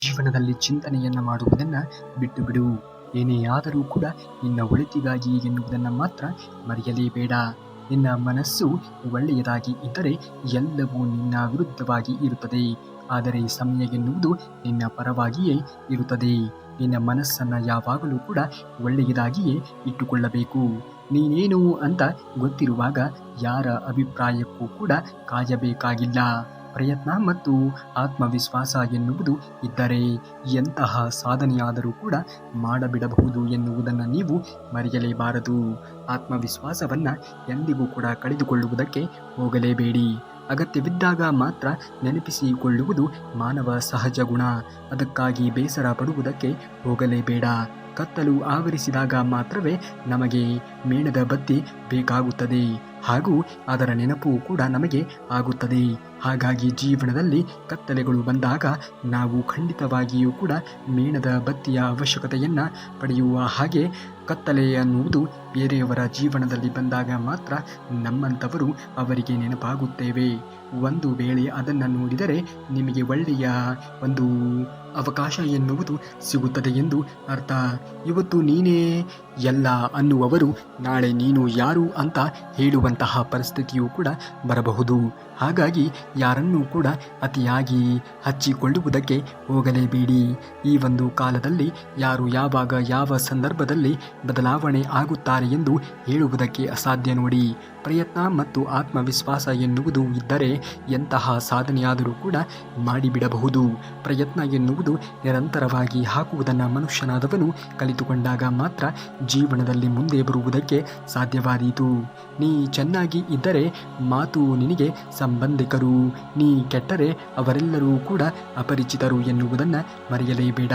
ಜೀವನದಲ್ಲಿ ಚಿಂತನೆಯನ್ನು ಮಾಡುವುದನ್ನು ಬಿಟ್ಟು ಬಿಡು. ಏನೇ ಆದರೂ ಕೂಡ ನಿನ್ನ ಒಳಿತಿಗಾಗಿ ಎನ್ನುವುದನ್ನು ಮಾತ್ರ ಮರೆಯಲೇಬೇಡ. ನಿನ್ನ ಮನಸ್ಸು ಒಳ್ಳೆಯದಾಗಿ ಇದ್ದರೆ ಎಲ್ಲವೂ ನಿನ್ನ ವಿರುದ್ಧವಾಗಿ ಇರುತ್ತದೆ, ಆದರೆ ಸಮಯ ಎನ್ನುವುದು ನಿನ್ನ ಪರವಾಗಿಯೇ ಇರುತ್ತದೆ. ನಿನ್ನ ಮನಸ್ಸನ್ನು ಯಾವಾಗಲೂ ಕೂಡ ಒಳ್ಳೆಯದಾಗಿಯೇ ಇಟ್ಟುಕೊಳ್ಳಬೇಕು. ನೀನೇನು ಅಂತ ಗೊತ್ತಿರುವಾಗ ಯಾರ ಅಭಿಪ್ರಾಯಕ್ಕೂ ಕೂಡ ಕಾಯಬೇಕಾಗಿಲ್ಲ. ಪ್ರಯತ್ನ ಮತ್ತು ಆತ್ಮವಿಶ್ವಾಸ ಎನ್ನುವುದು ಇದ್ದರೆ ಎಂತಹ ಸಾಧನೆಯಾದರೂ ಕೂಡ ಮಾಡಬಿಡಬಹುದು ಎನ್ನುವುದನ್ನು ನೀವು ಮರೆಯಲೇಬಾರದು. ಆತ್ಮವಿಶ್ವಾಸವನ್ನು ಎಂದಿಗೂ ಕೂಡ ಕಳೆದುಕೊಳ್ಳುವುದಕ್ಕೆ ಹೋಗಲೇಬೇಡಿ. ಅಗತ್ಯವಿದ್ದಾಗ ಮಾತ್ರ ನೆನಪಿಸಿಕೊಳ್ಳುವುದು ಮಾನವ ಸಹಜ ಗುಣ. ಅದಕ್ಕಾಗಿ ಬೇಸರ ಪಡುವುದಕ್ಕೆ ಹೋಗಲೇಬೇಡ. ಕತ್ತಲು ಆವರಿಸಿದಾಗ ಮಾತ್ರವೇ ನಮಗೆ ಮೇಣದ ಬತ್ತಿ ಬೇಕಾಗುತ್ತದೆ, ಹಾಗೂ ಅದರ ನೆನಪು ಕೂಡ ನಮಗೆ ಆಗುತ್ತದೆ. ಹಾಗಾಗಿ ಜೀವನದಲ್ಲಿ ಕತ್ತಲೆಗಳು ಬಂದಾಗ ನಾವು ಖಂಡಿತವಾಗಿಯೂ ಕೂಡ ಮೇಣದ ಬತ್ತಿಯ ಅವಶ್ಯಕತೆಯನ್ನು ಪಡೆಯುವ ಹಾಗೆ ಕತ್ತಲೆ ಅನ್ನುವುದು ಬೇರೆಯವರ ಜೀವನದಲ್ಲಿ ಬಂದಾಗ ಮಾತ್ರ ನಮ್ಮಂಥವರು ಅವರಿಗೆ ನೆನಪಾಗುತ್ತೇವೆ. ಒಂದು ವೇಳೆ ಅದನ್ನು ನೋಡಿದರೆ ನಿಮಗೆ ಒಳ್ಳೆಯ ಒಂದು ಅವಕಾಶ ಎನ್ನುವುದು ಸಿಗುತ್ತದೆ ಎಂದು ಅರ್ಥ. ಇವತ್ತು ನೀನೇ ಎಲ್ಲ ಅನ್ನುವವರು ನಾಳೆ ನೀನು ಯಾರು ಅಂತ ಹೇಳುವಂತಹ ಪರಿಸ್ಥಿತಿಯೂ ಕೂಡ ಬರಬಹುದು. ಹಾಗಾಗಿ ಯಾರನ್ನೂ ಕೂಡ ಅತಿಯಾಗಿ ಹಚ್ಚಿಕೊಳ್ಳುವುದಕ್ಕೆ ಹೋಗಲೇಬೇಡಿ. ಈ ಒಂದು ಕಾಲದಲ್ಲಿ ಯಾರು ಯಾವಾಗ ಯಾವ ಸಂದರ್ಭದಲ್ಲಿ ಬದಲಾವಣೆ ಆಗುತ್ತಾರೆ ಎಂದು ಹೇಳುವುದಕ್ಕೆ ಅಸಾಧ್ಯ ನೋಡಿ. ಪ್ರಯತ್ನ ಮತ್ತು ಆತ್ಮವಿಶ್ವಾಸ ಎನ್ನುವುದು ಇದ್ದರೆ ಎಂತಹ ಸಾಧನೆಯಾದರೂ ಕೂಡ ಮಾಡಿಬಿಡಬಹುದು. ಪ್ರಯತ್ನ ಎನ್ನುವುದು ನಿರಂತರವಾಗಿ ಹಾಕುವುದನ್ನು ಮನುಷ್ಯನಾದವನು ಕಲಿತುಕೊಂಡಾಗ ಮಾತ್ರ ಜೀವನದಲ್ಲಿ ಮುಂದೆ ಬರುವುದಕ್ಕೆ ಸಾಧ್ಯವಾದೀತು. ನೀ ಚೆನ್ನಾಗಿ ಇದ್ದರೆ ಮಾತು ನಿನಗೆ ಸಂಬಂಧಿಕರು, ನೀ ಕೆಟ್ಟರೆ ಅವರೆಲ್ಲರೂ ಕೂಡ ಅಪರಿಚಿತರು ಎನ್ನುವುದನ್ನು ಮರೆಯಲೇಬೇಡ.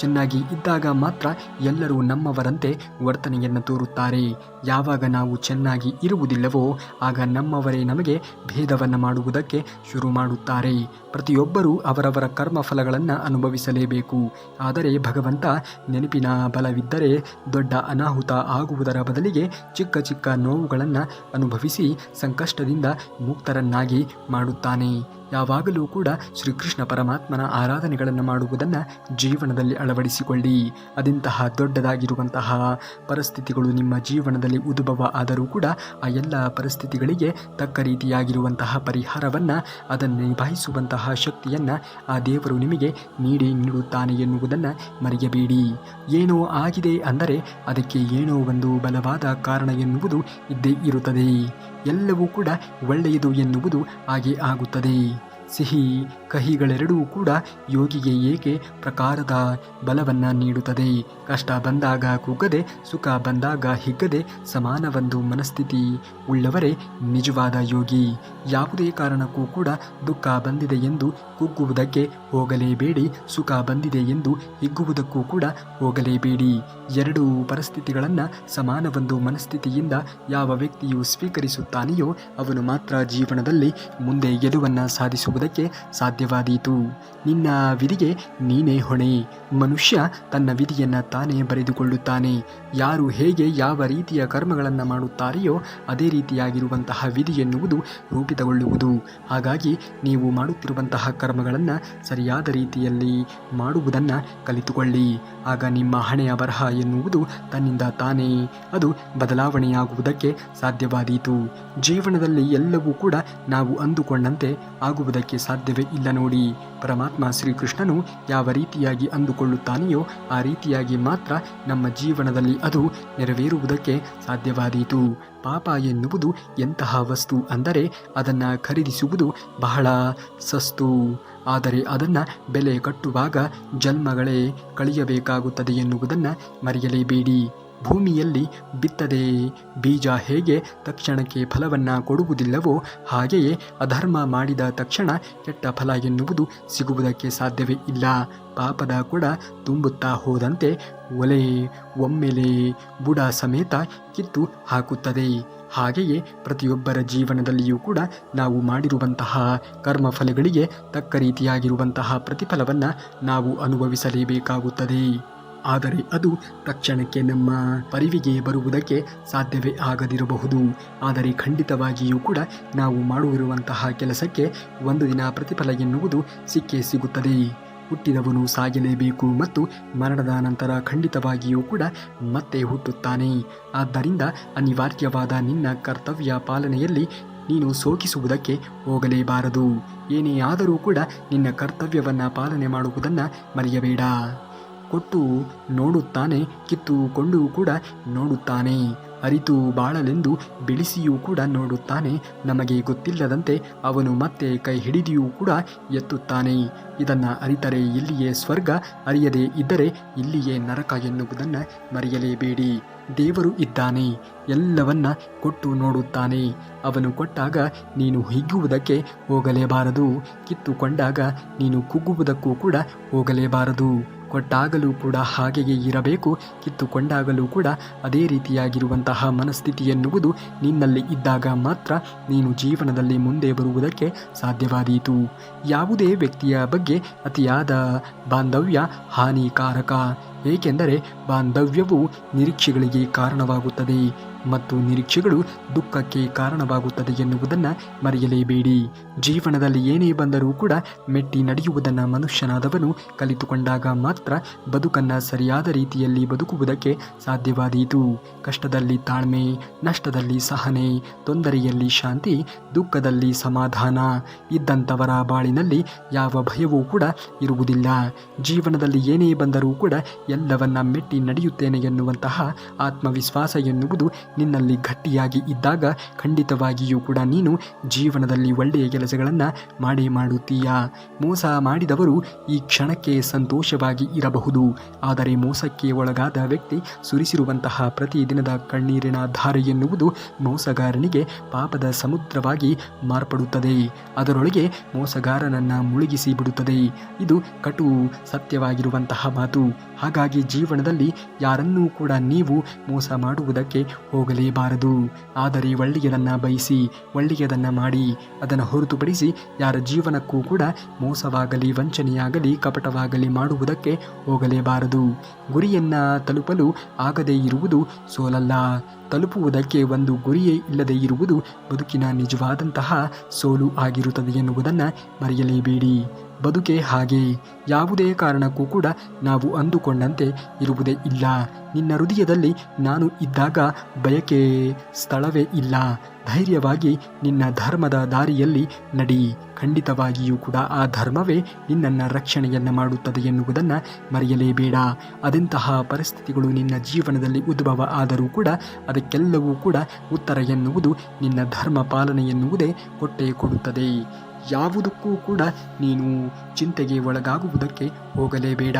ಚೆನ್ನಾಗಿ ಇದ್ದಾಗ ಮಾತ್ರ ಎಲ್ಲರೂ ನಮ್ಮವರಂತೆ ವರ್ತನೆಯನ್ನು ತೋರುತ್ತಾರೆ. ಯಾವಾಗ ನಾವು ಚೆನ್ನಾಗಿ ಇರುವುದಿಲ್ಲವೋ ಆಗ ನಮ್ಮವರೇ ನಮಗೆ ಭೇದವನ್ನು ಮಾಡುವುದಕ್ಕೆ ಶುರು ಮಾಡುತ್ತಾರೆ. ಪ್ರತಿಯೊಬ್ಬರೂ ಅವರವರ ಕರ್ಮಫಲಗಳನ್ನು ಅನುಭವಿಸಲೇಬೇಕು. ಆದರೆ ಭಗವಂತ ನೆನಪಿನ ಬಲವಿದ್ದರೆ ದೊಡ್ಡ ಅನಾಹುತ ಆಗುವುದರ ಬದಲಿಗೆ ಚಿಕ್ಕ ಚಿಕ್ಕ ನೋವುಗಳನ್ನು ಅನುಭವಿಸಿ ಸಂಕಷ್ಟದಿಂದ ಮುಕ್ತರನ್ನಾಗಿ ಮಾಡುತ್ತಾನೆ. ಯಾವಾಗಲೂ ಕೂಡ ಶ್ರೀಕೃಷ್ಣ ಪರಮಾತ್ಮನ ಆರಾಧನೆಗಳನ್ನು ಮಾಡುವುದನ್ನು ಜೀವನದಲ್ಲಿ ಅಳವಡಿಸಿಕೊಳ್ಳಿ. ಅದೆಂತಹ ದೊಡ್ಡದಾಗಿರುವಂತಹ ಪರಿಸ್ಥಿತಿಗಳು ನಿಮ್ಮ ಜೀವನದಲ್ಲಿ ಉದ್ಭವ ಆದರೂ ಕೂಡ ಆ ಎಲ್ಲ ಪರಿಸ್ಥಿತಿಗಳಿಗೆ ತಕ್ಕ ರೀತಿಯಾಗಿರುವಂತಹ ಪರಿಹಾರವನ್ನು, ಅದನ್ನು ನಿಭಾಯಿಸುವಂತಹ ಶಕ್ತಿಯನ್ನು ಆ ದೇವರು ನಿಮಗೆ ನೀಡುತ್ತಾನೆ ಎನ್ನುವುದನ್ನು ಮರೆಯಬೇಡಿ. ಏನೋ ಆಗಿದೆ ಅಂದರೆ ಅದಕ್ಕೆ ಏನೋ ಒಂದು ಬಲವಾದ ಕಾರಣ ಎನ್ನುವುದು ಇದ್ದೇ ಇರುತ್ತದೆ. ಎಲ್ಲವೂ ಕೂಡ ಒಳ್ಳೆಯದು ಎನ್ನುವುದು ಹಾಗೆ ಆಗುತ್ತದೆ. ಸಿಹಿ ಕಹಿಗಳೆರಡೂ ಕೂಡ ಯೋಗಿಗೆ ಏಕೆ ಪ್ರಕಾರದ ಬಲವನ್ನು ನೀಡುತ್ತದೆ. ಕಷ್ಟ ಬಂದಾಗ ಕುಗ್ಗದೆ, ಸುಖ ಬಂದಾಗ ಹಿಗ್ಗದೆ ಸಮಾನವೊಂದು ಮನಸ್ಥಿತಿ ಉಳ್ಳವರೇ ನಿಜವಾದ ಯೋಗಿ. ಯಾವುದೇ ಕಾರಣಕ್ಕೂ ಕೂಡ ದುಃಖ ಬಂದಿದೆ ಎಂದು ಕುಗ್ಗುವುದಕ್ಕೆ ಹೋಗಲೇಬೇಡಿ. ಸುಖ ಬಂದಿದೆ ಎಂದು ಹಿಗ್ಗುವುದಕ್ಕೂ ಕೂಡ ಹೋಗಲೇಬೇಡಿ. ಎರಡೂ ಪರಿಸ್ಥಿತಿಗಳನ್ನು ಸಮಾನವೊಂದು ಮನಸ್ಥಿತಿಯಿಂದ ಯಾವ ವ್ಯಕ್ತಿಯು ಸ್ವೀಕರಿಸುತ್ತಾನೆಯೋ ಅವನು ಮಾತ್ರ ಜೀವನದಲ್ಲಿ ಮುಂದೆ ಗೆಲುವನ್ನು ಸಾಧಿಸುವುದಕ್ಕೆ ಸಾಧ್ಯವಾದೀತು. ನಿನ್ನ ವಿಧಿಗೆ ನೀನೇ ಹೊಣೆ. ಮನುಷ್ಯ ತನ್ನ ವಿಧಿಯನ್ನು ತಾನೇ ಬರೆದುಕೊಳ್ಳುತ್ತಾನೆ. ಯಾರು ಹೇಗೆ ಯಾವ ರೀತಿಯ ಕರ್ಮಗಳನ್ನು ಮಾಡುತ್ತಾರೆಯೋ ಅದೇ ರೀತಿಯಾಗಿರುವಂತಹ ವಿಧಿ ಎನ್ನುವುದು ರೂಪಿತಗೊಳ್ಳುವುದು. ಹಾಗಾಗಿ ನೀವು ಮಾಡುತ್ತಿರುವಂತಹ ಕರ್ಮಗಳನ್ನು ಸರಿಯಾದ ರೀತಿಯಲ್ಲಿ ಮಾಡುವುದನ್ನು ಕಲಿತುಕೊಳ್ಳಿ. ಆಗ ನಿಮ್ಮ ಹಣೆಯ ಬರಹ ಎನ್ನುವುದು ತನ್ನಿಂದ ತಾನೇ ಅದು ಬದಲಾವಣೆಯಾಗುವುದಕ್ಕೆ ಸಾಧ್ಯವಾದೀತು. ಜೀವನದಲ್ಲಿ ಎಲ್ಲವೂ ಕೂಡ ನಾವು ಅಂದುಕೊಂಡಂತೆ ಆಗುವುದಕ್ಕೆ ಸಾಧ್ಯವೇ ಇಲ್ಲ ನೋಡಿ. ಪರಮಾತ್ಮ ಶ್ರೀಕೃಷ್ಣನು ಯಾವ ರೀತಿಯಾಗಿ ಅಂದುಕೊಳ್ಳುತ್ತಾನೆಯೋ ಆ ರೀತಿಯಾಗಿ ಮಾತ್ರ ನಮ್ಮ ಜೀವನದಲ್ಲಿ ಅದು ನೆರವೇರುವುದಕ್ಕೆ ಸಾಧ್ಯವಾದೀತು. ಪಾಪ ಎನ್ನುವುದು ಎಂತಹ ವಸ್ತು ಅಂದರೆ ಅದನ್ನು ಖರೀದಿಸುವುದು ಬಹಳ ಸಸ್ತು, ಆದರೆ ಅದನ್ನು ಬೆಲೆ ಕಟ್ಟುವಾಗ ಜನ್ಮಗಳೇ ಕಳೆಯಬೇಕಾಗುತ್ತದೆ ಎನ್ನುವುದನ್ನು ಮರೆಯಲೇಬೇಡಿ. ಭೂಮಿಯಲ್ಲಿ ಬಿತ್ತದೆ ಬೀಜ ಹೇಗೆ ತಕ್ಷಣಕ್ಕೆ ಫಲವನ್ನು ಕೊಡುವುದಿಲ್ಲವೋ ಹಾಗೆಯೇ ಅಧರ್ಮ ಮಾಡಿದ ತಕ್ಷಣ ಕೆಟ್ಟ ಫಲ ಎನ್ನುವುದು ಸಿಗುವುದಕ್ಕೆ ಸಾಧ್ಯವೇ ಇಲ್ಲ. ಪಾಪದ ಕೊಡ ತುಂಬುತ್ತಾ ಹೋದಂತೆ ಒಲೆ ಒಮ್ಮೆಲೆ ಬುಡ ಸಮೇತ ಕಿತ್ತು ಹಾಕುತ್ತದೆ. ಹಾಗೆಯೇ ಪ್ರತಿಯೊಬ್ಬರ ಜೀವನದಲ್ಲಿಯೂ ಕೂಡ ನಾವು ಮಾಡಿರುವಂತಹ ಕರ್ಮಫಲಗಳಿಗೆ ತಕ್ಕ ರೀತಿಯಾಗಿರುವಂತಹ ಪ್ರತಿಫಲವನ್ನು ನಾವು ಅನುಭವಿಸಲೇಬೇಕಾಗುತ್ತದೆ. ಆದರೆ ಅದು ತಕ್ಷಣಕ್ಕೆ ನಮ್ಮ ಪರಿವಿಗೆ ಬರುವುದಕ್ಕೆ ಸಾಧ್ಯವೇ ಆಗದಿರಬಹುದು. ಆದರೆ ಖಂಡಿತವಾಗಿಯೂ ಕೂಡ ನಾವು ಮಾಡುತ್ತಿರುವಂತಹ ಕೆಲಸಕ್ಕೆ ಒಂದು ದಿನ ಪ್ರತಿಫಲ ಎನ್ನುವುದು ಸಿಕ್ಕೇ ಸಿಗುತ್ತದೆ. ಹುಟ್ಟಿದವನು ಸಾಯಲೇಬೇಕು ಮತ್ತು ಮರಣದ ನಂತರ ಖಂಡಿತವಾಗಿಯೂ ಕೂಡ ಮತ್ತೆ ಹುಟ್ಟುತ್ತಾನೆ. ಆದ್ದರಿಂದ ಅನಿವಾರ್ಯವಾದ ನಿನ್ನ ಕರ್ತವ್ಯ ಪಾಲನೆಯಲ್ಲಿ ನೀನು ಸೋಕಿಸುವುದಕ್ಕೆ ಹೋಗಲೇಬಾರದು. ಏನೇ ಆದರೂ ಕೂಡ ನಿನ್ನ ಕರ್ತವ್ಯವನ್ನು ಪಾಲನೆ ಮಾಡುವುದನ್ನು ಮರೆಯಬೇಡ. ಕೊಟ್ಟು ನೋಡುತ್ತಾನೆ, ಕಿತ್ತುಕೊಂಡು ಕೂಡ ನೋಡುತ್ತಾನೆ. ಅರಿತು ಬಾಳಲೆಂದು ಬೆಳೆಸಿಯೂ ಕೂಡ ನೋಡುತ್ತಾನೆ. ನಮಗೆ ಗೊತ್ತಿಲ್ಲದಂತೆ ಅವನು ಮತ್ತೆ ಕೈ ಹಿಡಿದಿಯೂ ಕೂಡ ಎತ್ತುತ್ತಾನೆ. ಇದನ್ನು ಅರಿತರೆ ಇಲ್ಲಿಯೇ ಸ್ವರ್ಗ, ಅರಿಯದೇ ಇದ್ದರೆ ಇಲ್ಲಿಯೇ ನರಕ ಎನ್ನುವುದನ್ನು ಮರೆಯಲೇಬೇಡಿ. ದೇವರು ಇದ್ದಾನೆ, ಎಲ್ಲವನ್ನ ಕೊಟ್ಟು ನೋಡುತ್ತಾನೆ. ಅವನು ಕೊಟ್ಟಾಗ ನೀನು ಹಿಗ್ಗುವುದಕ್ಕೆ ಹೋಗಲೇಬಾರದು, ಕಿತ್ತುಕೊಂಡಾಗ ನೀನು ಕುಗ್ಗುವುದಕ್ಕೂ ಕೂಡ ಹೋಗಲೇಬಾರದು. ಕೊಟ್ಟಾಗಲೂ ಕೂಡ ಹಾಗೆಯೇ ಇರಬೇಕು, ಕಿತ್ತುಕೊಂಡಾಗಲೂ ಕೂಡ ಅದೇ ರೀತಿಯಾಗಿರುವಂತಹ ಮನಸ್ಥಿತಿ ಎನ್ನುವುದು ನಿನ್ನಲ್ಲಿ ಇದ್ದಾಗ ಮಾತ್ರ ನೀನು ಜೀವನದಲ್ಲಿ ಮುಂದೆ ಬರುವುದಕ್ಕೆ ಸಾಧ್ಯವಾದೀತು. ಯಾವುದೇ ವ್ಯಕ್ತಿಯ ಬಗ್ಗೆ ಅತಿಯಾದ ಬಾಂಧವ್ಯ ಹಾನಿಕಾರಕ, ಏಕೆಂದರೆ ಬಾಂಧವ್ಯವು ನಿರೀಕ್ಷೆಗಳಿಗೆ ಕಾರಣವಾಗುತ್ತದೆ ಮತ್ತು ನಿರೀಕ್ಷೆಗಳು ದುಃಖಕ್ಕೆ ಕಾರಣವಾಗುತ್ತದೆ ಎನ್ನುವುದನ್ನು ಮರೆಯಲೇಬೇಡಿ. ಜೀವನದಲ್ಲಿ ಏನೇ ಬಂದರೂ ಕೂಡ ಮೆಟ್ಟಿ ನಡೆಯುವುದನ್ನು ಮನುಷ್ಯನಾದವನು ಕಲಿತುಕೊಂಡಾಗ ಮಾತ್ರ ಬದುಕನ್ನು ಸರಿಯಾದ ರೀತಿಯಲ್ಲಿ ಬದುಕುವುದಕ್ಕೆ ಸಾಧ್ಯವಾದೀತು. ಕಷ್ಟದಲ್ಲಿ ತಾಳ್ಮೆ, ನಷ್ಟದಲ್ಲಿ ಸಹನೆ, ತೊಂದರೆಯಲ್ಲಿ ಶಾಂತಿ, ದುಃಖದಲ್ಲಿ ಸಮಾಧಾನ ಇದ್ದಂಥವರ ಬಾಳಿನಲ್ಲಿ ಯಾವ ಭಯವೂ ಕೂಡ ಇರುವುದಿಲ್ಲ. ಜೀವನದಲ್ಲಿ ಏನೇ ಬಂದರೂ ಕೂಡ ಎಲ್ಲವನ್ನ ಮೆಟ್ಟಿ ನಡೆಯುತ್ತೇನೆ ಎನ್ನುವಂತಹ ಆತ್ಮವಿಶ್ವಾಸ ಎನ್ನುವುದು ನಿನ್ನಲ್ಲಿ ಗಟ್ಟಿಯಾಗಿ ಇದ್ದಾಗ ಖಂಡಿತವಾಗಿಯೂ ಕೂಡ ನೀನು ಜೀವನದಲ್ಲಿ ಒಳ್ಳೆಯ ಕೆಲಸಗಳನ್ನು ಮಾಡೇ ಮಾಡುತ್ತೀಯ. ಮೋಸ ಮಾಡಿದವರು ಈ ಕ್ಷಣಕ್ಕೆ ಸಂತೋಷವಾಗಿ ಇರಬಹುದು, ಆದರೆ ಮೋಸಕ್ಕೆ ಒಳಗಾದ ವ್ಯಕ್ತಿ ಸುರಿಸಿರುವಂತಹ ಪ್ರತಿದಿನದ ಕಣ್ಣೀರಿನ ಧಾರೆ ಎನ್ನುವುದು ಮೋಸಗಾರನಿಗೆ ಪಾಪದ ಸಮುದ್ರವಾಗಿ ಮಾರ್ಪಡುತ್ತದೆ. ಅದರೊಳಗೆ ಮೋಸಗಾರನನ್ನು ಮುಳುಗಿಸಿ ಬಿಡುತ್ತದೆ. ಇದು ಕಟು ಸತ್ಯವಾಗಿರುವಂತಹ ಮಾತು. ಹಾಗಾಗಿ ಜೀವನದಲ್ಲಿ ಯಾರನ್ನೂ ಕೂಡ ನೀವು ಮೋಸ ಮಾಡುವುದಕ್ಕೆ ಹೋಗಲೇಬಾರದು. ಆದರೆ ಒಳ್ಳೆಯದನ್ನು ಬಯಸಿ, ಒಳ್ಳೆಯದನ್ನು ಮಾಡಿ, ಅದನ್ನು ಹೊರತುಪಡಿಸಿ ಯಾರ ಜೀವನಕ್ಕೂ ಕೂಡ ಮೋಸವಾಗಲಿ, ವಂಚನೆಯಾಗಲಿ, ಕಪಟವಾಗಲಿ ಮಾಡುವುದಕ್ಕೆ ಹೋಗಲೇಬಾರದು. ಗುರಿಯನ್ನು ತಲುಪಲು ಆಗದೇ ಇರುವುದು ಸೋಲಲ್ಲ, ತಲುಪುವುದಕ್ಕೆ ಒಂದು ಗುರಿಯೇ ಇಲ್ಲದೆ ಇರುವುದು ಬದುಕಿನ ನಿಜವಾದಂತಹ ಸೋಲು ಆಗಿರುತ್ತದೆ ಎನ್ನುವುದನ್ನು ಮರೆಯಲೇಬೇಡಿ. ಬದುಕೆ ಹಾಗೆ, ಯಾವುದೇ ಕಾರಣಕ್ಕೂ ಕೂಡ ನಾವು ಅಂದುಕೊಂಡಂತೆ ಇರುವುದೇ ಇಲ್ಲ. ನಿನ್ನ ಹೃದಯದಲ್ಲಿ ನಾನು ಇದ್ದಾಗ ಬಯಕೆ ಸ್ಥಳವೇ ಇಲ್ಲ. ಧೈರ್ಯವಾಗಿ ನಿನ್ನ ಧರ್ಮದ ದಾರಿಯಲ್ಲಿ ನಡಿ. ಖಂಡಿತವಾಗಿಯೂ ಕೂಡ ಆ ಧರ್ಮವೇ ನಿನ್ನನ್ನು ರಕ್ಷಣೆಯನ್ನು ಮಾಡುತ್ತದೆ ಎನ್ನುವುದನ್ನು ಮರೆಯಲೇಬೇಡ. ಅದೆಂತಹ ಪರಿಸ್ಥಿತಿಗಳು ನಿನ್ನ ಜೀವನದಲ್ಲಿ ಉದ್ಭವ ಆದರೂ ಕೂಡ ಅದಕ್ಕೆಲ್ಲವೂ ಕೂಡ ಉತ್ತರ ಎನ್ನುವುದು ನಿನ್ನ ಧರ್ಮ ಪಾಲನೆ ಎನ್ನುವುದೇ ಕೊಟ್ಟೇ ಕೊಡುತ್ತದೆ. ಯಾವುದಕ್ಕೂ ಕೂಡ ನೀನು ಚಿಂತೆಗೆ ಒಳಗಾಗುವುದಕ್ಕೆ ಹೋಗಲೇಬೇಡ.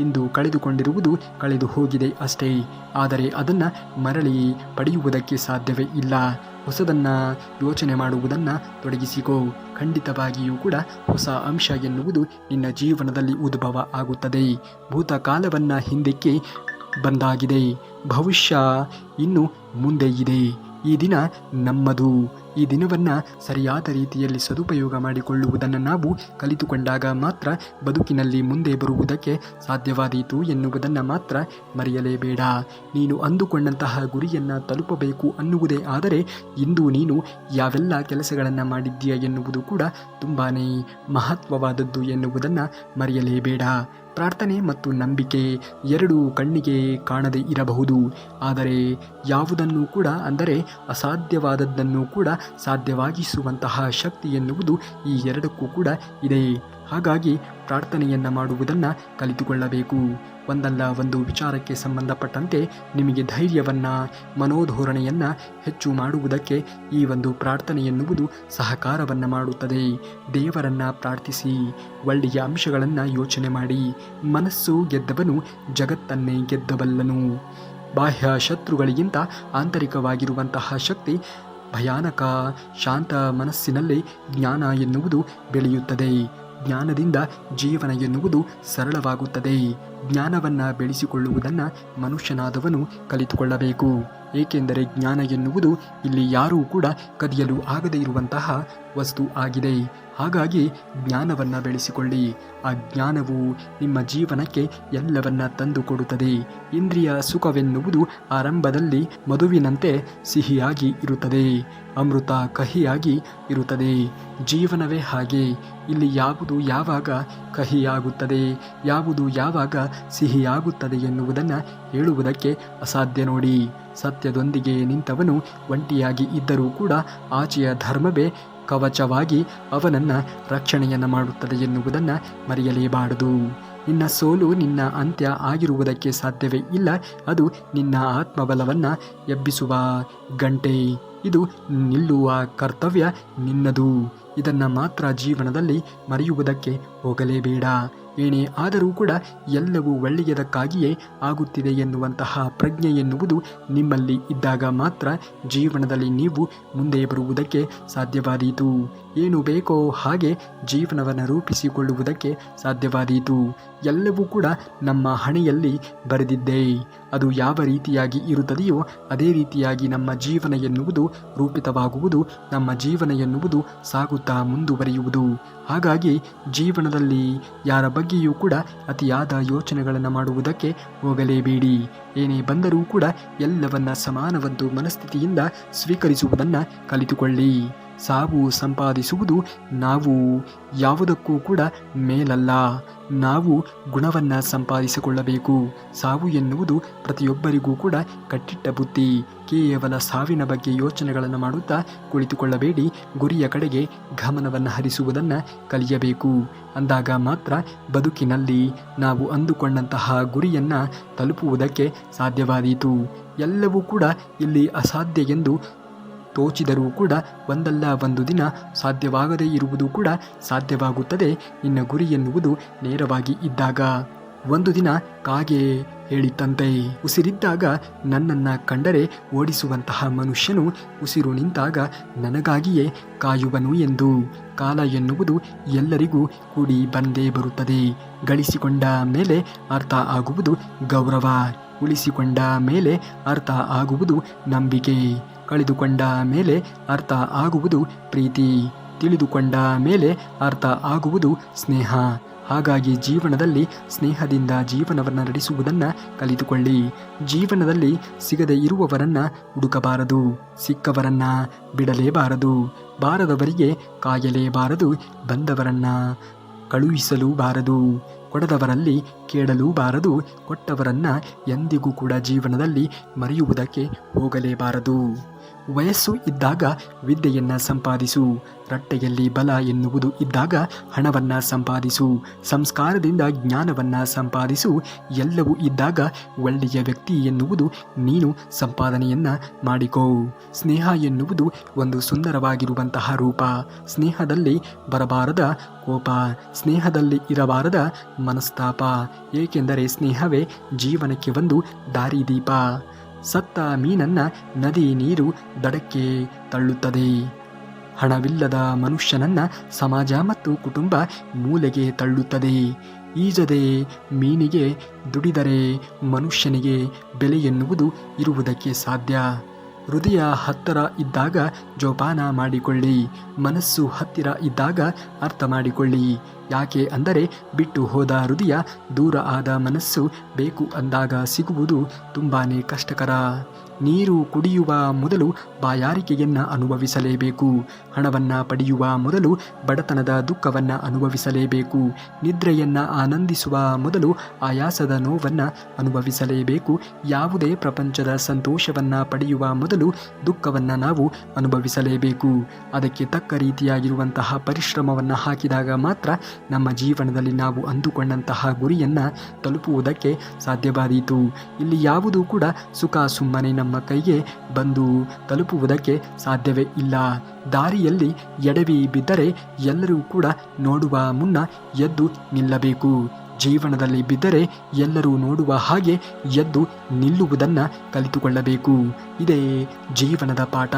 ಇಂದು ಕಳೆದುಕೊಂಡಿರುವುದು ಕಳೆದು ಹೋಗಿದೆ ಅಷ್ಟೇ, ಆದರೆ ಅದನ್ನು ಮರಳಿ ಪಡೆಯುವುದಕ್ಕೆ ಸಾಧ್ಯವೇ ಇಲ್ಲ. ಹೊಸದನ್ನು ಯೋಚನೆ ಮಾಡುವುದನ್ನು ತೊಡಗಿಸಿಕೋ. ಖಂಡಿತವಾಗಿಯೂ ಕೂಡ ಹೊಸ ಅಂಶ ಎನ್ನುವುದು ನಿನ್ನ ಜೀವನದಲ್ಲಿ ಉದ್ಭವ ಆಗುತ್ತದೆ. ಭೂತಕಾಲವನ್ನು ಹಿಂದಕ್ಕೆ ಬಂದಾಗಿದೆ, ಭವಿಷ್ಯ ಇನ್ನು ಮುಂದೆ ಇದೆ. ಈ ದಿನ ನಮ್ಮದು. ಈ ದಿನವನ್ನು ಸರಿಯಾದ ರೀತಿಯಲ್ಲಿ ಸದುಪಯೋಗ ಮಾಡಿಕೊಳ್ಳುವುದನ್ನು ನಾವು ಕಲಿತುಕೊಂಡಾಗ ಮಾತ್ರ ಬದುಕಿನಲ್ಲಿ ಮುಂದೆ ಬರುವುದಕ್ಕೆ ಸಾಧ್ಯವಾದೀತು ಎನ್ನುವುದನ್ನು ಮಾತ್ರ ಮರೆಯಲೇಬೇಡ. ನೀನು ಅಂದುಕೊಂಡಂತಹ ಗುರಿಯನ್ನು ತಲುಪಬೇಕು ಅನ್ನುವುದೇ ಆದರೆ ಇಂದು ನೀನು ಯಾವೆಲ್ಲ ಕೆಲಸಗಳನ್ನು ಮಾಡಿದ್ದೀಯ ಎನ್ನುವುದು ಕೂಡ ತುಂಬಾ ಮಹತ್ವವಾದದ್ದು ಎನ್ನುವುದನ್ನು ಮರೆಯಲೇಬೇಡ. ಪ್ರಾರ್ಥನೆ ಮತ್ತು ನಂಬಿಕೆ ಎರಡೂ ಕಣ್ಣಿಗೆ ಕಾಣದೇ ಇರಬಹುದು, ಆದರೆ ಯಾವುದನ್ನು ಕೂಡ ಅಂದರೆ ಅಸಾಧ್ಯವಾದದ್ದನ್ನು ಕೂಡ ಸಾಧ್ಯವಾಗಿಸುವಂತಹ ಶಕ್ತಿ ಎನ್ನುವುದು ಈ ಎರಡಕ್ಕೂ ಕೂಡ ಇದೆ. ಹಾಗಾಗಿ ಪ್ರಾರ್ಥನೆಯನ್ನು ಮಾಡುವುದನ್ನು ಕಲಿತುಕೊಳ್ಳಬೇಕು. ಒಂದಲ್ಲ ಒಂದು ವಿಚಾರಕ್ಕೆ ಸಂಬಂಧಪಟ್ಟಂತೆ ನಿಮಗೆ ಧೈರ್ಯವನ್ನು, ಮನೋಧೋರಣೆಯನ್ನು ಹೆಚ್ಚು ಮಾಡುವುದಕ್ಕೆ ಈ ಒಂದು ಪ್ರಾರ್ಥನೆ ಎನ್ನುವುದು ಸಹಕಾರವನ್ನು ಮಾಡುತ್ತದೆ. ದೇವರನ್ನು ಪ್ರಾರ್ಥಿಸಿ, ಒಳ್ಳೆಯ ಅಂಶಗಳನ್ನು ಯೋಚನೆ ಮಾಡಿ. ಮನಸ್ಸು ಗೆದ್ದವನು ಜಗತ್ತನ್ನೇ ಗೆದ್ದಬಲ್ಲನು. ಬಾಹ್ಯ ಶತ್ರುಗಳಿಗಿಂತ ಆಂತರಿಕವಾಗಿರುವಂತಹ ಶಕ್ತಿ ಭಯಾನಕ. ಶಾಂತ ಮನಸ್ಸಿನಲ್ಲಿ ಜ್ಞಾನ ಎನ್ನುವುದು ಬೆಳೆಯುತ್ತದೆ. ಜ್ಞಾನದಿಂದ ಜೀವನ ಎನ್ನುವುದು ಸರಳವಾಗುತ್ತದೆ. ಜ್ಞಾನವನ್ನು ಬೆಳೆಸಿಕೊಳ್ಳುವುದನ್ನು ಮನುಷ್ಯನಾದವನು ಕಲಿತುಕೊಳ್ಳಬೇಕು. ಏಕೆಂದರೆ ಜ್ಞಾನ ಎನ್ನುವುದು ಇಲ್ಲಿ ಯಾರೂ ಕೂಡ ಕದಿಯಲು ಆಗದೇ ಇರುವಂತಹ ವಸ್ತು ಆಗಿದೆ. ಹಾಗಾಗಿ ಜ್ಞಾನವನ್ನು ಬೆಳೆಸಿಕೊಳ್ಳಿ. ಆ ಜ್ಞಾನವು ನಿಮ್ಮ ಜೀವನಕ್ಕೆ ಎಲ್ಲವನ್ನ ತಂದು ಕೊಡುತ್ತದೆ. ಇಂದ್ರಿಯ ಸುಖವೆನ್ನುವುದು ಆರಂಭದಲ್ಲಿ ಮಧುವಿನಂತೆ ಸಿಹಿಯಾಗಿ ಇರುತ್ತದೆ, ಅಮೃತ ಕಹಿಯಾಗಿ ಇರುತ್ತದೆ. ಜೀವನವೇ ಹಾಗೆ. ಇಲ್ಲಿ ಯಾವುದು ಯಾವಾಗ ಕಹಿಯಾಗುತ್ತದೆ, ಯಾವುದು ಯಾವಾಗ ಸಿಹಿಯಾಗುತ್ತದೆ ಎನ್ನುವುದನ್ನು ಹೇಳುವುದಕ್ಕೆ ಅಸಾಧ್ಯ ನೋಡಿ. ಸತ್ಯದೊಂದಿಗೆ ನಿಂತವನು ಒಂಟಿಯಾಗಿ ಇದ್ದರೂ ಕೂಡ ಆಚೆಯ ಧರ್ಮವೇ ಕವಚವಾಗಿ ಅವನನ್ನು ರಕ್ಷಣೆಯನ್ನು ಮಾಡುತ್ತದೆ ಎನ್ನುವುದನ್ನು ಮರೆಯಲೇಬಾರದು. ನಿನ್ನ ಸೋಲು ನಿನ್ನ ಅಂತ್ಯ ಆಗಿರುವುದಕ್ಕೆ ಸಾಧ್ಯವೇ ಇಲ್ಲ. ಅದು ನಿನ್ನ ಆತ್ಮಬಲವನ್ನು ಎಬ್ಬಿಸುವ ಗಂಟೆ. ಇದು ನಿಲ್ಲುವ ಕರ್ತವ್ಯ ನಿನ್ನದು. ಇದನ್ನು ಮಾತ್ರ ಜೀವನದಲ್ಲಿ ಮರೆಯುವುದಕ್ಕೆ ಹೋಗಲೇಬೇಡ. ಏನೇ ಆದರೂ ಕೂಡ ಎಲ್ಲವೂ ಒಳ್ಳೆಯದಕ್ಕಾಗಿಯೇ ಆಗುತ್ತಿದೆ ಎನ್ನುವಂತಹ ಪ್ರಜ್ಞೆ ಎನ್ನುವುದು ನಿಮ್ಮಲ್ಲಿ ಇದ್ದಾಗ ಮಾತ್ರ ಜೀವನದಲ್ಲಿ ನೀವು ಮುಂದೆ ಬರುವುದಕ್ಕೆ ಸಾಧ್ಯವಾದೀತು. ಏನು ಬೇಕೋ ಹಾಗೆ ಜೀವನವನ್ನು ರೂಪಿಸಿಕೊಳ್ಳುವುದಕ್ಕೆ ಸಾಧ್ಯವಾದೀತು. ಎಲ್ಲವೂ ಕೂಡ ನಮ್ಮ ಹಣೆಯಲ್ಲಿ ಬರೆದಿದ್ದೇ. ಅದು ಯಾವ ರೀತಿಯಾಗಿ ಇರುತ್ತದೆಯೋ ಅದೇ ರೀತಿಯಾಗಿ ನಮ್ಮ ಜೀವನ ಎನ್ನುವುದು ರೂಪಿತವಾಗುವುದು, ನಮ್ಮ ಜೀವನ ಎನ್ನುವುದು ಸಾಗುತ್ತಾ ಮುಂದುವರಿಯುವುದು. ಹಾಗಾಗಿ ಜೀವನದಲ್ಲಿ ಯಾರ ಬಗ್ಗೆಯೂ ಕೂಡ ಅತಿಯಾದ ಯೋಚನೆಗಳನ್ನು ಮಾಡುವುದಕ್ಕೆ ಹೋಗಲೇಬೇಡಿ. ಏನೇ ಬಂದರೂ ಕೂಡ ಎಲ್ಲವನ್ನ ಸಮಾನವೊಂದು ಮನಸ್ಥಿತಿಯಿಂದ ಸ್ವೀಕರಿಸುವುದನ್ನು ಕಲಿತುಕೊಳ್ಳಿ. ಸಾವು ಸಂಪಾದಿಸುವುದು ನಾವು ಯಾವುದಕ್ಕೂ ಕೂಡ ಮೇಲಲ್ಲ. ನಾವು ಗುಣವನ್ನು ಸಂಪಾದಿಸಿಕೊಳ್ಳಬೇಕು. ಸಾವು ಎನ್ನುವುದು ಪ್ರತಿಯೊಬ್ಬರಿಗೂ ಕೂಡ ಕಟ್ಟಿಟ್ಟ ಬುತ್ತಿ. ಕೇವಲ ಸಾವಿನ ಬಗ್ಗೆ ಯೋಚನೆಗಳನ್ನು ಮಾಡುತ್ತಾ ಕುಳಿತುಕೊಳ್ಳಬೇಡಿ. ಗುರಿಯ ಕಡೆಗೆ ಗಮನವನ್ನು ಹರಿಸುವುದನ್ನು ಕಲಿಯಬೇಕು. ಅಂದಾಗ ಮಾತ್ರ ಬದುಕಿನಲ್ಲಿ ನಾವು ಅಂದುಕೊಂಡಂತಹ ಗುರಿಯನ್ನು ತಲುಪುವುದಕ್ಕೆ ಸಾಧ್ಯವಾದೀತು. ಎಲ್ಲವೂ ಕೂಡ ಇಲ್ಲಿ ಅಸಾಧ್ಯ ಎಂದು ತೋಚಿದರೂ ಕೂಡ ಒಂದಲ್ಲ ಒಂದು ದಿನ ಸಾಧ್ಯವಾಗದೇ ಇರುವುದು ಕೂಡ ಸಾಧ್ಯವಾಗುತ್ತದೆ. ನಿನ್ನ ಗುರಿ ಎನ್ನುವುದು ನೇರವಾಗಿ ಇದ್ದಾಗ. ಒಂದು ದಿನ ಕಾಗೆ ಹೇಳಿತಂತೆ, ಉಸಿರಿದ್ದಾಗ ನನ್ನನ್ನು ಕಂಡರೆ ಓಡಿಸುವಂತಹ ಮನುಷ್ಯನು ಉಸಿರು ನಿಂತಾಗ ನನಗಾಗಿಯೇ ಕಾಯುವನು ಎಂದು. ಕಾಲ ಎನ್ನುವುದು ಎಲ್ಲರಿಗೂ ಕೂಡಿ ಬಂದೇ ಬರುತ್ತದೆ. ಗಳಿಸಿಕೊಂಡ ಮೇಲೆ ಅರ್ಥ ಆಗುವುದು ಗೌರವ, ಉಳಿಸಿಕೊಂಡ ಮೇಲೆ ಅರ್ಥ ಆಗುವುದು ನಂಬಿಕೆ, ಕಳೆದುಕೊಂಡ ಮೇಲೆ ಅರ್ಥ ಆಗುವುದು ಪ್ರೀತಿ, ತಿಳಿದುಕೊಂಡ ಮೇಲೆ ಅರ್ಥ ಆಗುವುದು ಸ್ನೇಹ. ಹಾಗಾಗಿ ಜೀವನದಲ್ಲಿ ಸ್ನೇಹದಿಂದ ಜೀವನವನ್ನು ನಡೆಸುವುದನ್ನು ಕಲಿತುಕೊಳ್ಳಿ. ಜೀವನದಲ್ಲಿ ಸಿಗದೇ ಇರುವವರನ್ನು ಹುಡುಕಬಾರದು, ಸಿಕ್ಕವರನ್ನು ಬಿಡಲೇಬಾರದು. ಬಾರದವರಿಗೆ ಕಾಯಲೇಬಾರದು, ಬಂದವರನ್ನು ಕಳುಹಿಸಲೂಬಾರದು. ಕೊಡದವರಲ್ಲಿ ಕೇಳಲೂಬಾರದು, ಕೊಟ್ಟವರನ್ನು ಎಂದಿಗೂ ಕೂಡ ಜೀವನದಲ್ಲಿ ಮರೆಯುವುದಕ್ಕೆ ಹೋಗಲೇಬಾರದು. ವಯಸ್ಸು ಇದ್ದಾಗ ವಿದ್ಯೆಯನ್ನು ಸಂಪಾದಿಸು. ರಟ್ಟೆಯಲ್ಲಿ ಬಲ ಎನ್ನುವುದು ಇದ್ದಾಗ ಹಣವನ್ನು ಸಂಪಾದಿಸು. ಸಂಸ್ಕಾರದಿಂದ ಜ್ಞಾನವನ್ನು ಸಂಪಾದಿಸು. ಎಲ್ಲವೂ ಇದ್ದಾಗ ಒಳ್ಳೆಯ ವ್ಯಕ್ತಿ ಎನ್ನುವುದು ನೀನು ಸಂಪಾದನೆಯನ್ನು ಮಾಡಿಕೋ. ಸ್ನೇಹ ಎನ್ನುವುದು ಒಂದು ಸುಂದರವಾಗಿರುವಂತಹ ರೂಪ. ಸ್ನೇಹದಲ್ಲಿ ಬರಬಾರದ ಕೋಪ, ಸ್ನೇಹದಲ್ಲಿ ಇರಬಾರದ ಮನಸ್ತಾಪ. ಏಕೆಂದರೆ ಸ್ನೇಹವೇ ಜೀವನಕ್ಕೆ ಒಂದು ದಾರಿದೀಪ. ಸತ್ತ ಮೀನನ್ನ ನದಿ ನೀರು ದಡಕ್ಕೆ ತಳ್ಳುತ್ತದೆ. ಹಣವಿಲ್ಲದ ಮನುಷ್ಯನನ್ನ ಸಮಾಜ ಮತ್ತು ಕುಟುಂಬ ಮೂಲೆಗೆ ತಳ್ಳುತ್ತದೆ. ಈಜದೆ ಮೀನಿಗೆ ದುಡಿದರೆ ಮನುಷ್ಯನಿಗೆ ಬೆಲೆ ಎನ್ನುವುದು ಇರುವುದಕ್ಕೆ ಸಾಧ್ಯ. ಹೃದಯ ಹತ್ತಿರ ಇದ್ದಾಗ ಜೋಪಾನ ಮಾಡಿಕೊಳ್ಳಿ. ಮನಸ್ಸು ಹತ್ತಿರ ಇದ್ದಾಗ ಅರ್ಥ ಮಾಡಿಕೊಳ್ಳಿ. ಯಾಕೆ ಅಂದರೆ ಬಿಟ್ಟು ಹೋದ ಹೃದಯ, ದೂರ ಆದ ಮನಸ್ಸು ಬೇಕು ಅಂದಾಗ ಸಿಗುವುದು ತುಂಬಾ ಕಷ್ಟಕರ. ನೀರು ಕುಡಿಯುವ ಮೊದಲು ಬಾಯಾರಿಕೆಯನ್ನು ಅನುಭವಿಸಲೇಬೇಕು. ಹಣವನ್ನು ಪಡೆಯುವ ಮೊದಲು ಬಡತನದ ದುಃಖವನ್ನು ಅನುಭವಿಸಲೇಬೇಕು. ನಿದ್ರೆಯನ್ನು ಆನಂದಿಸುವ ಮೊದಲು ಆಯಾಸದ ನೋವನ್ನು ಅನುಭವಿಸಲೇಬೇಕು. ಯಾವುದೇ ಪ್ರಪಂಚದ ಸಂತೋಷವನ್ನು ಪಡೆಯುವ ಮೊದಲು ದುಃಖವನ್ನು ನಾವು ಅನುಭವಿಸಲೇಬೇಕು. ಅದಕ್ಕೆ ತಕ್ಕ ರೀತಿಯಾಗಿರುವಂತಹ ಪರಿಶ್ರಮವನ್ನು ಹಾಕಿದಾಗ ಮಾತ್ರ ನಮ್ಮ ಜೀವನದಲ್ಲಿ ನಾವು ಅಂದುಕೊಂಡಂತಹ ಗುರಿಯನ್ನು ತಲುಪುವುದಕ್ಕೆ ಸಾಧ್ಯವಾದೀತು. ಇಲ್ಲಿ ಯಾವುದೂ ಕೂಡ ಸುಖ ಸುಮ್ಮನೆ ನಮ್ಮ ಕೈಗೆ ಬಂದು ತಲುಪುವುದಕ್ಕೆ ಸಾಧ್ಯವೇ ಇಲ್ಲ. ದಾರಿಯಲ್ಲಿ ಎಡವಿ ಬಿದ್ದರೆ ಎಲ್ಲರೂ ಕೂಡ ನೋಡುವ ಮುನ್ನ ಎದ್ದು ನಿಲ್ಲಬೇಕು. ಜೀವನದಲ್ಲಿ ಬಿದ್ದರೆ ಎಲ್ಲರೂ ನೋಡುವ ಹಾಗೆ ಎದ್ದು ನಿಲ್ಲುವುದನ್ನು ಕಲಿತುಕೊಳ್ಳಬೇಕು. ಇದೇ ಜೀವನದ ಪಾಠ.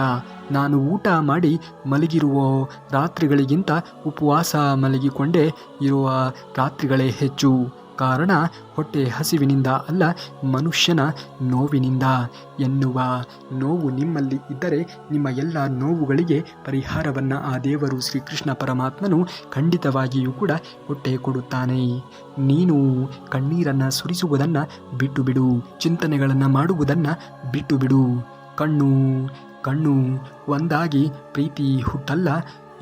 ನಾನು ಊಟ ಮಾಡಿ ಮಲಗಿರುವ ರಾತ್ರಿಗಳಿಗಿಂತ ಉಪವಾಸ ಮಲಗಿಕೊಂಡೇ ಇರುವ ರಾತ್ರಿಗಳೇ ಹೆಚ್ಚು. ಕಾರಣ ಹೊಟ್ಟೆ ಹಸಿವಿನಿಂದ ಅಲ್ಲ, ಮನುಷ್ಯನ ನೋವಿನಿಂದ ಎನ್ನುವ ನೋವು ನಿಮ್ಮಲ್ಲಿ ಇದ್ದರೆ ನಿಮ್ಮ ಎಲ್ಲ ನೋವುಗಳಿಗೆ ಪರಿಹಾರವನ್ನು ಆ ದೇವರು ಶ್ರೀಕೃಷ್ಣ ಪರಮಾತ್ಮನು ಖಂಡಿತವಾಗಿಯೂ ಕೂಡ ಹೊಟ್ಟೆ ಕೊಡುತ್ತಾನೆ. ನೀನು ಕಣ್ಣೀರನ್ನು ಸುರಿಸುವುದನ್ನು ಬಿಟ್ಟು ಬಿಡು, ಚಿಂತನೆಗಳನ್ನು ಮಾಡುವುದನ್ನು ಬಿಟ್ಟು ಬಿಡು. ಕಣ್ಣು ಒಂದಾಗಿ ಪ್ರೀತಿ ಹುಟ್ಟಲ್ಲ.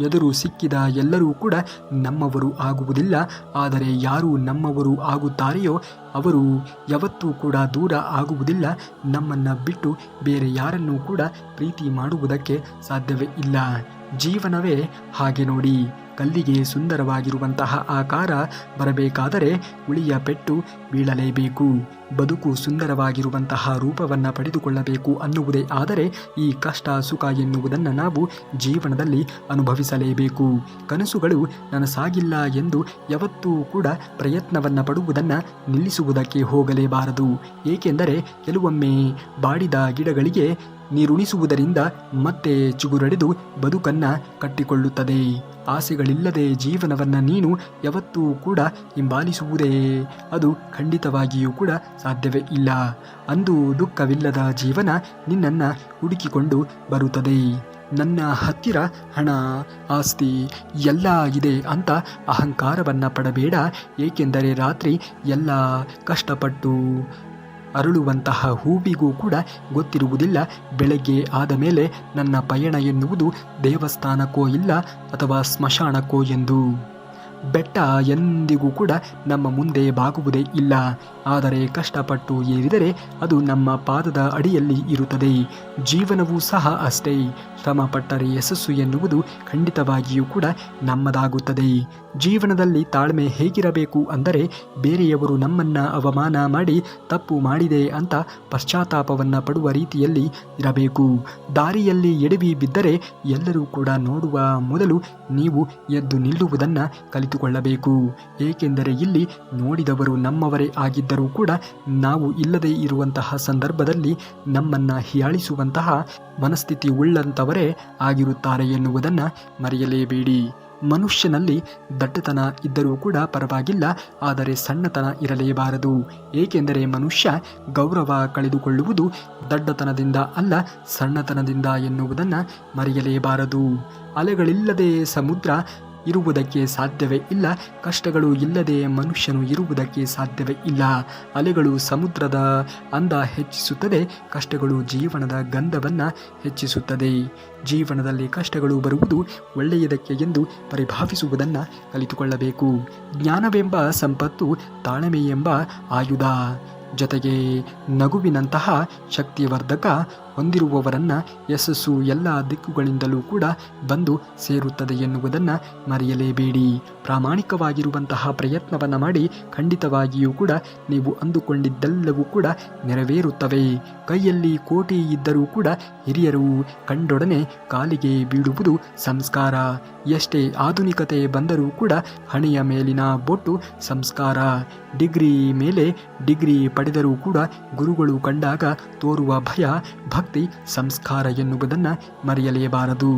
ಎದುರು ಸಿಕ್ಕಿದ ಎಲ್ಲರೂ ಕೂಡ ನಮ್ಮವರು ಆಗುವುದಿಲ್ಲ. ಆದರೆ ಯಾರು ನಮ್ಮವರು ಆಗುತ್ತಾರೆಯೋ ಅವರು ಯಾವತ್ತೂ ಕೂಡ ದೂರ ಆಗುವುದಿಲ್ಲ. ನಮ್ಮನ್ನು ಬಿಟ್ಟು ಬೇರೆ ಯಾರನ್ನೂ ಕೂಡ ಪ್ರೀತಿ ಮಾಡುವುದಕ್ಕೆ ಸಾಧ್ಯವೇ ಇಲ್ಲ. ಜೀವನವೇ ಹಾಗೆ ನೋಡಿ. ಕಲ್ಲಿಗೆ ಸುಂದರವಾಗಿರುವಂತಹ ಆಕಾರ ಬರಬೇಕಾದರೆ ಉಳಿಯ ಪೆಟ್ಟು ಬೀಳಲೇಬೇಕು. ಬದುಕು ಸುಂದರವಾಗಿರುವಂತಹ ರೂಪವನ್ನು ಪಡೆದುಕೊಳ್ಳಬೇಕು ಅನ್ನುವುದೇ ಆದರೆ ಈ ಕಷ್ಟ ಸುಖ ಎನ್ನುವುದನ್ನು ನಾವು ಜೀವನದಲ್ಲಿ ಅನುಭವಿಸಲೇಬೇಕು. ಕನಸುಗಳು ನನಸಾಗಿಲ್ಲ ಎಂದು ಯಾವತ್ತೂ ಕೂಡ ಪ್ರಯತ್ನವನ್ನು ಪಡುವುದನ್ನು ನಿಲ್ಲಿಸುವುದಕ್ಕೆ ಹೋಗಲೇಬಾರದು. ಏಕೆಂದರೆ ಕೆಲವೊಮ್ಮೆ ಬಾಡಿದ ಗಿಡಗಳಿಗೆ ನೀರುಣಿಸುವುದರಿಂದ ಮತ್ತೆ ಚಿಗುರೊಡೆದು ಬದುಕನ್ನು ಕಟ್ಟಿಕೊಳ್ಳುತ್ತದೆ. ಆಸೆಗಳಿಲ್ಲದೆ ಜೀವನವನ್ನು ನೀನು ಯಾವತ್ತೂ ಕೂಡ ಹಿಂಬಾಲಿಸುವುದೇ ಅದು ಖಂಡಿತವಾಗಿಯೂ ಕೂಡ ಸಾಧ್ಯವೇ ಇಲ್ಲ. ಅಂದು ದುಃಖವಿಲ್ಲದ ಜೀವನ ನಿನ್ನನ್ನು ಹುಡುಕಿಕೊಂಡು ಬರುತ್ತದೆ. ನನ್ನ ಹತ್ತಿರ ಹಣ ಆಸ್ತಿ ಎಲ್ಲ ಇದೆ ಅಂತ ಅಹಂಕಾರವನ್ನು ಪಡಬೇಡ. ಏಕೆಂದರೆ ರಾತ್ರಿ ಎಲ್ಲ ಕಷ್ಟಪಟ್ಟು ಅರಳುವಂತಹ ಹೂವಿಗೂ ಕೂಡ ಗೊತ್ತಿರುವುದಿಲ್ಲ ಬೆಳಗ್ಗೆ ಆದ ಮೇಲೆ ನನ್ನ ಪಯಣ ಎನ್ನುವುದು ದೇವಸ್ಥಾನಕ್ಕೋ ಇಲ್ಲ ಅಥವಾ ಸ್ಮಶಾನಕ್ಕೋ ಎಂದು. ಬೆಟ್ಟ ಎಂದಿಗೂ ಕೂಡ ನಮ್ಮ ಮುಂದೆ ಬಾಗುವುದೇ ಇಲ್ಲ. ಆದರೆ ಕಷ್ಟಪಟ್ಟು ಏರಿದರೆ ಅದು ನಮ್ಮ ಪಾದದ ಅಡಿಯಲ್ಲಿ ಇರುತ್ತದೆ. ಜೀವನವೂ ಸಹ ಅಷ್ಟೇ. ಶ್ರಮಪಟ್ಟರೆ ಯಶಸ್ಸು ಎನ್ನುವುದು ಖಂಡಿತವಾಗಿಯೂ ಕೂಡ ನಮ್ಮದಾಗುತ್ತದೆ. ಜೀವನದಲ್ಲಿ ತಾಳ್ಮೆ ಹೇಗಿರಬೇಕು ಅಂದರೆ ಬೇರೆಯವರು ನಮ್ಮನ್ನು ಅವಮಾನ ಮಾಡಿ ತಪ್ಪು ಮಾಡಿದೆ ಅಂತ ಪಶ್ಚಾತ್ತಾಪವನ್ನು ಪಡುವ ರೀತಿಯಲ್ಲಿ ಇರಬೇಕು. ದಾರಿಯಲ್ಲಿ ಎಡವಿ ಬಿದ್ದರೆ ಎಲ್ಲರೂ ಕೂಡ ನೋಡುವ ಮೊದಲು ನೀವು ಎದ್ದು ನಿಲ್ಲುವುದನ್ನು ಕಲಿತುಕೊಳ್ಳಬೇಕು. ಏಕೆಂದರೆ ಇಲ್ಲಿ ನೋಡಿದವರು ನಮ್ಮವರೇ ಆಗಿದ್ದರೂ ಕೂಡ ನಾವು ಇಲ್ಲದೇ ಇರುವಂತಹ ಸಂದರ್ಭದಲ್ಲಿ ನಮ್ಮನ್ನು ಹೀಯಾಳಿಸುವಂತಹ ಮನಸ್ಥಿತಿ ಉಳ್ಳಂಥವರೇ ಆಗಿರುತ್ತಾರೆ ಎನ್ನುವುದನ್ನು ಮರೆಯಲೇಬೇಡಿ. ಮನುಷ್ಯನಲ್ಲಿ ದಟ್ಟತನ ಇದ್ದರೂ ಕೂಡ ಪರವಾಗಿಲ್ಲ, ಆದರೆ ಸಣ್ಣತನ ಇರಲೇಬಾರದು. ಏಕೆಂದರೆ ಮನುಷ್ಯ ಗೌರವ ಕಳೆದುಕೊಳ್ಳುವುದು ದಡ್ಡತನದಿಂದ ಅಲ್ಲ, ಸಣ್ಣತನದಿಂದ ಎನ್ನುವುದನ್ನು ಮರೆಯಲೇಬಾರದು. ಅಲೆಗಳಿಲ್ಲದೆ ಸಮುದ್ರ ಇರುವುದಕ್ಕೆ ಸಾಧ್ಯವೇ ಇಲ್ಲ. ಕಷ್ಟಗಳು ಇಲ್ಲದೆ ಮನುಷ್ಯನು ಇರುವುದಕ್ಕೆ ಸಾಧ್ಯವೇ ಇಲ್ಲ. ಅಲೆಗಳು ಸಮುದ್ರದ ಅಂದ ಹೆಚ್ಚಿಸುತ್ತದೆ, ಕಷ್ಟಗಳು ಜೀವನದ ಗಂಧವನ್ನು ಹೆಚ್ಚಿಸುತ್ತದೆ. ಜೀವನದಲ್ಲಿ ಕಷ್ಟಗಳು ಬರುವುದು ಒಳ್ಳೆಯದಕ್ಕೆ ಎಂದು ಪರಿಭಾವಿಸುವುದನ್ನು ಕಲಿತುಕೊಳ್ಳಬೇಕು. ಜ್ಞಾನವೆಂಬ ಸಂಪತ್ತು, ತಾಳ್ಮೆ ಎಂಬ ಆಯುಧ, ಜೊತೆಗೆ ನಗುವಿನಂತಹ ಶಕ್ತಿವರ್ಧಕ ಹೊಂದಿರುವವರನ್ನು ಯಶಸ್ಸು ಎಲ್ಲ ದಿಕ್ಕುಗಳಿಂದಲೂ ಕೂಡ ಬಂದು ಸೇರುತ್ತದೆ ಎನ್ನುವುದನ್ನು ಮರೆಯಲೇಬೇಡಿ. ಪ್ರಾಮಾಣಿಕವಾಗಿರುವಂತಹ ಪ್ರಯತ್ನವನ್ನು ಮಾಡಿ ಖಂಡಿತವಾಗಿಯೂ ಕೂಡ ನೀವು ಅಂದುಕೊಂಡಿದ್ದೆಲ್ಲವೂ ಕೂಡ ನೆರವೇರುತ್ತವೆ. ಕೈಯಲ್ಲಿ ಕೋಟಿ ಇದ್ದರೂ ಕೂಡ ಹಿರಿಯರು ಕಂಡೊಡನೆ ಕಾಲಿಗೆ ಬೀಳುವುದು ಸಂಸ್ಕಾರ. ಎಷ್ಟೇ ಆಧುನಿಕತೆ ಬಂದರೂ ಕೂಡ ಹಣೆಯ ಮೇಲಿನ ಬೊಟ್ಟು ಸಂಸ್ಕಾರ. ಡಿಗ್ರಿ ಮೇಲೆ ಡಿಗ್ರಿ ಪಡೆದರೂ ಕೂಡ ಗುರುಗಳು ಕಂಡಾಗ ತೋರುವ ಭಯ ಭಕ್ತಿ ಸಂಸ್ಕಾರ ಎನ್ನುವುದನ್ನು ಮರೆಯಲೇಬಾರದು.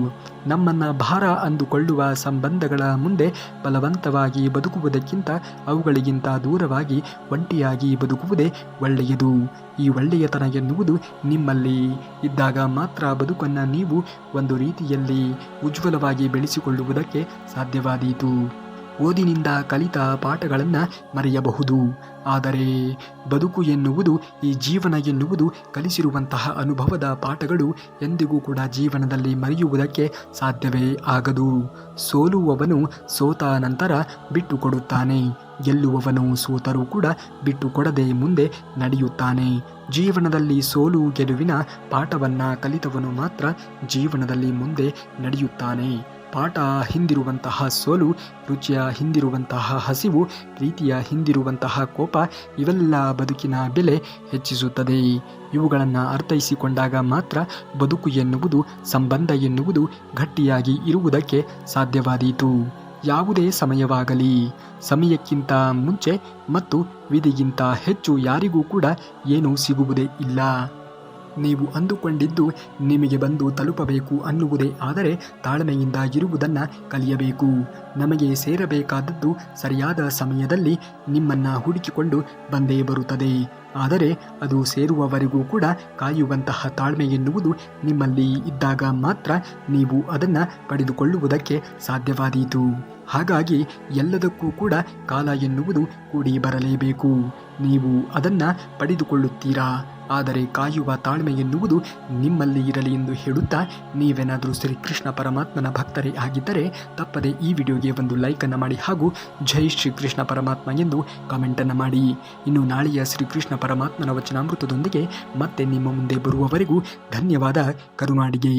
ನಮ್ಮನ್ನು ಭಾರ ಅಂದುಕೊಳ್ಳುವ ಸಂಬಂಧಗಳ ಮುಂದೆ ಬಲವಂತವಾಗಿ ಬದುಕುವುದಕ್ಕಿಂತ ಅವುಗಳಿಗಿಂತ ದೂರವಾಗಿ ಒಂಟಿಯಾಗಿ ಬದುಕುವುದೇ ಒಳ್ಳೆಯದು. ಈ ಒಳ್ಳೆಯತನ ಎನ್ನುವುದು ನಿಮ್ಮಲ್ಲಿ ಇದ್ದಾಗ ಮಾತ್ರ ಬದುಕನ್ನು ನೀವು ಒಂದು ರೀತಿಯಲ್ಲಿ ಉಜ್ವಲವಾಗಿ ಬೆಳೆಸಿಕೊಳ್ಳುವುದಕ್ಕೆ ಸಾಧ್ಯವಾದೀತು. ಓದಿನಿಂದ ಕಲಿತ ಪಾಠಗಳನ್ನು ಮರೆಯಬಹುದು, ಆದರೆ ಬದುಕು ಎನ್ನುವುದು, ಈ ಜೀವನ ಎನ್ನುವುದು ಕಲಿಸಿರುವಂತಹ ಅನುಭವದ ಪಾಠಗಳು ಎಂದಿಗೂ ಕೂಡ ಜೀವನದಲ್ಲಿ ಮರೆಯುವುದಕ್ಕೆ ಸಾಧ್ಯವೇ ಆಗದು. ಸೋಲುವವನು ಸೋತ ನಂತರ ಬಿಟ್ಟು ಕೊಡುತ್ತಾನೆ, ಗೆಲ್ಲುವವನು ಸೋತರೂ ಕೂಡ ಬಿಟ್ಟು ಕೊಡದೆ ಮುಂದೆ ನಡೆಯುತ್ತಾನೆ. ಜೀವನದಲ್ಲಿ ಸೋಲು ಗೆಲುವಿನ ಪಾಠವನ್ನು ಕಲಿತವನು ಮಾತ್ರ ಜೀವನದಲ್ಲಿ ಮುಂದೆ ನಡೆಯುತ್ತಾನೆ. ಪಾಠ ಹಿಂದಿರುವಂತಹ ಸೋಲು, ರುಚಿಯ ಹಿಂದಿರುವಂತಹ ಹಸಿವು, ಪ್ರೀತಿಯ ಹಿಂದಿರುವಂತಹ ಕೋಪ ಇವೆಲ್ಲ ಬದುಕಿನ ಬೆಲೆ ಹೆಚ್ಚಿಸುತ್ತದೆ. ಇವುಗಳನ್ನು ಅರ್ಥೈಸಿಕೊಂಡಾಗ ಮಾತ್ರ ಬದುಕು ಎನ್ನುವುದು, ಸಂಬಂಧ ಎನ್ನುವುದು ಗಟ್ಟಿಯಾಗಿ ಇರುವುದಕ್ಕೆ ಸಾಧ್ಯವಾದೀತು. ಯಾವುದೇ ಸಮಯವಾಗಲಿ ಸಮಯಕ್ಕಿಂತ ಮುಂಚೆ ಮತ್ತು ವಿಧಿಗಿಂತ ಹೆಚ್ಚು ಯಾರಿಗೂ ಕೂಡ ಏನೂ ಸಿಗುವುದೇ ಇಲ್ಲ. ನೀವು ಅಂದುಕೊಂಡಿದ್ದು ನಿಮಗೆ ಬಂದು ತಲುಪಬೇಕು ಅನ್ನುವುದೇ ಆದರೆ ತಾಳ್ಮೆಯಿಂದ ಇರುವುದನ್ನು ಕಲಿಯಬೇಕು. ನಮಗೆ ಸೇರಬೇಕಾದದ್ದು ಸರಿಯಾದ ಸಮಯದಲ್ಲಿ ನಿಮ್ಮನ್ನು ಹುಡುಕಿಕೊಂಡು ಬಂದೇ ಬರುತ್ತದೆ. ಆದರೆ ಅದು ಸೇರುವವರೆಗೂ ಕೂಡ ಕಾಯುವಂತಹ ತಾಳ್ಮೆ ಎನ್ನುವುದು ನಿಮ್ಮಲ್ಲಿ ಇದ್ದಾಗ ಮಾತ್ರ ನೀವು ಅದನ್ನು ಪಡೆದುಕೊಳ್ಳುವುದಕ್ಕೆ ಸಾಧ್ಯವಾದೀತು. ಹಾಗಾಗಿ ಎಲ್ಲದಕ್ಕೂ ಕೂಡ ಕಾಲ ಎನ್ನುವುದು ಕೂಡಿ ಬರಲೇಬೇಕು. ನೀವು ಅದನ್ನು ಪಡೆದುಕೊಳ್ಳುತ್ತೀರಾ, ಆದರೆ ಕಾಯುವ ತಾಳ್ಮೆ ಎನ್ನುವುದು ನಿಮ್ಮಲ್ಲಿ ಇರಲಿ ಎಂದು ಹೇಳುತ್ತಾ, ನೀವೇನಾದರೂ ಶ್ರೀಕೃಷ್ಣ ಪರಮಾತ್ಮನ ಭಕ್ತರೇ ಆಗಿದ್ದರೆ ತಪ್ಪದೆ ಈ ವಿಡಿಯೋಗೆ ಒಂದು ಲೈಕನ್ನು ಮಾಡಿ ಹಾಗೂ ಜೈ ಶ್ರೀಕೃಷ್ಣ ಪರಮಾತ್ಮ ಎಂದು ಕಾಮೆಂಟನ್ನು ಮಾಡಿ. ಇನ್ನು ನಾಳೆಯ ಶ್ರೀಕೃಷ್ಣ ಪರಮಾತ್ಮನ ವಚನಾಮೃತದೊಂದಿಗೆ ಮತ್ತೆ ನಿಮ್ಮ ಮುಂದೆ ಬರುವವರೆಗೂ ಧನ್ಯವಾದ. ಕರುನಾಡಿಗೆ.